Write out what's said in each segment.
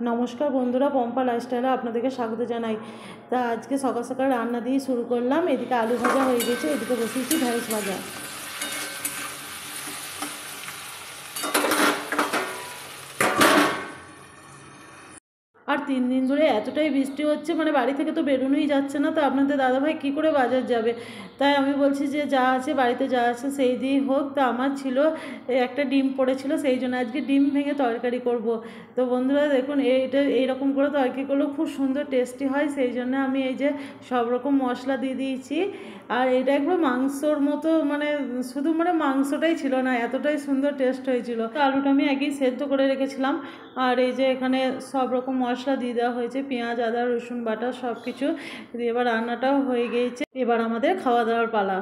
নমস্কার বন্ধুরা, পম্পা লাইফস্টাইলে আপনাদেরকে স্বাগত জানাই। তা আজকে সকাল সকাল রান্না দিয়ে শুরু করলাম। এদিকে আলু ভাজা হয়ে গেছে, এদিকে বসিয়েছি ঢ্যাঁড়স ভাজা। আর 3 দিন ধরে এতটাই বৃষ্টি হচ্ছে, মানে বাড়ি থেকে তো বেরোনোই যাচ্ছে না। তো আপনাদের দাদাভাই কী করে বাজার যাবে? তাই আমি বলছি যে যা আছে বাড়িতে যা আছে সেই দিয়েই হোক। তা আমার ছিল একটা ডিম পড়েছিল, সেই জন্য আজকে ডিম ভেঙে তরকারি করব। তো বন্ধুরা দেখুন, এইটা এইরকম করে তরকারি করলেও খুব সুন্দর টেস্টি হয়। সেই জন্য আমি এই যে সব রকম মশলা দিয়ে দিয়েছি। আর এটা একবার মাংসর মতো, মানে শুধু মানে মাংসটাই ছিল না, এতটাই সুন্দর টেস্ট হয়েছিল। তো আলুটা আমি আগেই সেদ্ধ করে রেখেছিলাম। আর এই যে এখানে সব রকম মশলা দিয়ে দেওয়া হয়েছে, পেঁয়াজ, আদা, রসুন বাটা সব কিছু দিয়ে। এবার রান্নাটাও হয়ে গিয়েছে, এবার আমাদের খাওয়া দাওয়ার পালা।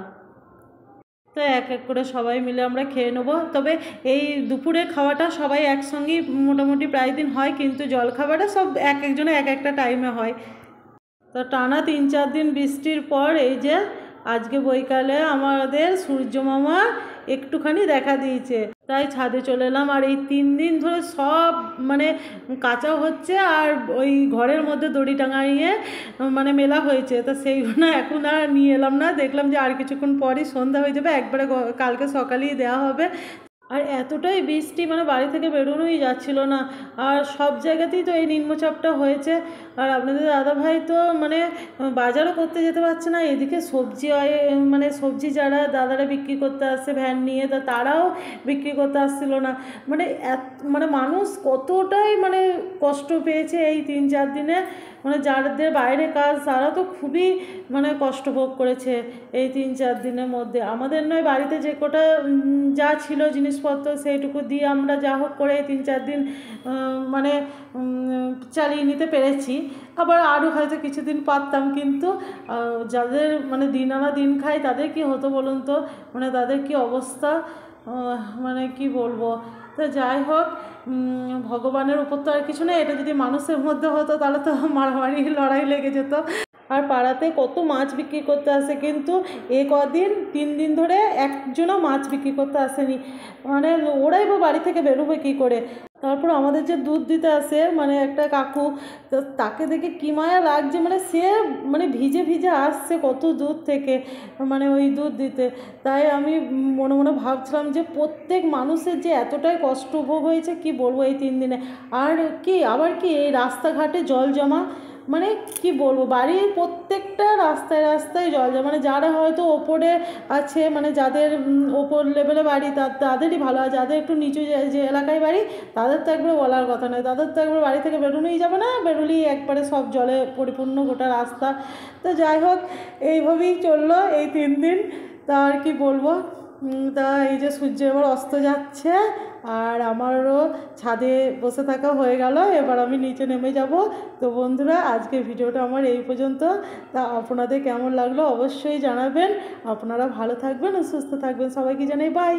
তো এক এক করে সবাই মিলে আমরা খেয়ে নেবো। তবে এই দুপুরের খাওয়াটা সবাই একসঙ্গেই মোটামুটি প্রায় দিন হয়, কিন্তু জলখাবারটা সব এক একজনের এক একটা টাইমে হয়। তো টানা 3-4 দিন বৃষ্টির পর এই যে আজকে বৈকালে আমাদের সূর্য মামা একটুখানি দেখা দিয়েছে, তাই ছাদে চলে এলাম। আর এই 3 দিন ধরে সব মানে কাঁচা হচ্ছে, আর ওই ঘরের মধ্যে দড়ি টাঙাইয়ে মানে মেলা হয়েছে। তো সেইগুলো এখন আর নিয়ে এলাম না, দেখলাম যে আর কিছুক্ষণ পরই সন্ধ্যা হয়ে যাবে, একবারে কালকে সকালেই দেওয়া হবে। আর এতটাই বৃষ্টি, মানে বাড়ি থেকে বেরোনোই যাচ্ছিল না। আর সব জায়গাতেই তো এই নিম্নচাপটা হয়েছে। আর আপনাদের দাদাভাই তো মানে বাজারও করতে যেতে পারছে না। এদিকে সবজি মানে সবজি যারা দাদারা বিক্রি করতে আসছে ভ্যান নিয়ে, তা তারাও বিক্রি করতে আসছিল না। মানে মানে মানুষ কতটাই মানে কষ্ট পেয়েছে এই 3-4 দিনে। মানে যাদের বাইরে কাজ তারা তো খুবই মানে কষ্ট ভোগ করেছে এই 3-4 দিনের মধ্যে। আমাদের নয়, বাড়িতে যে কটা যা ছিল জিনিসপত্র সেইটুকু দিয়ে আমরা যা হোক করে 3-4 দিন মানে চালিয়ে নিতে পেরেছি। আবার আরও হয়তো কিছুদিন পারতাম, কিন্তু যাদের মানে দিন আনা দিন খায় তাদের কি হতো বলুন তো, মানে তাদের কি অবস্থা, মানে কি বলবো। তো যাই হোক, ভগবানের উপর তো আর কিছু নেই। এটা যদি মানুষের মধ্যে হতো তাহলে তো মারামারি লড়াই লেগে যেত। আর পাড়াতে কত মাছ বিক্রি করতে আসে, কিন্তু এ কদিন 3 দিন ধরে একজনও মাছ বিক্রি করতে আসেনি। মানে ওরাই বা বাড়ি থেকে বেরোবে কী করে। তারপর আমাদের যে দুধ দিতে আসে, মানে একটা কাকু, তো তাকে দেখে কী মায়া লাগছে। মানে সে মানে ভিজে ভিজে আসছে কত দূর থেকে, মানে ওই দুধ দিতে। তাই আমি মনে মনে ভাবছিলাম যে প্রত্যেক মানুষের যে এতটাই কষ্ট ভোগ হয়েছে কি বলবো এই 3 দিনে। আর কি আবার কি এই রাস্তাঘাটে জল জমা, মানে কি বলবো, বাড়ির প্রত্যেকটা রাস্তায় রাস্তায় জল জমা। মানে যারা হয়তো ওপরে আছে, মানে যাদের ওপর লেভেলে বাড়ি তাদেরই ভালো। আর যাদের একটু নিচু যে এলাকায় বাড়ি, তাদের তো একবার বলার কথা নয়। তাদের তো একবার বাড়ি থেকে বেরোনোই যাবে না, বেরোলেই একবারে সব জলে পরিপূর্ণ গোটা রাস্তা। তো যাই হোক, এইভাবেই চললো এই 3 দিন। তা আর কি বলবো। তা এই যে সূর্য এবার অস্ত যাচ্ছে, আর আমারও ছাদে বসে থাকা হয়ে গেল, এবার আমি নিচে নেমে যাব। তো বন্ধুরা, আজকে ভিডিওটা আমার এই পর্যন্ত। তা আপনাদের কেমন লাগলো অবশ্যই জানাবেন। আপনারা ভালো থাকবেন ও সুস্থ থাকবেন, সবাইকে জানাই বাই।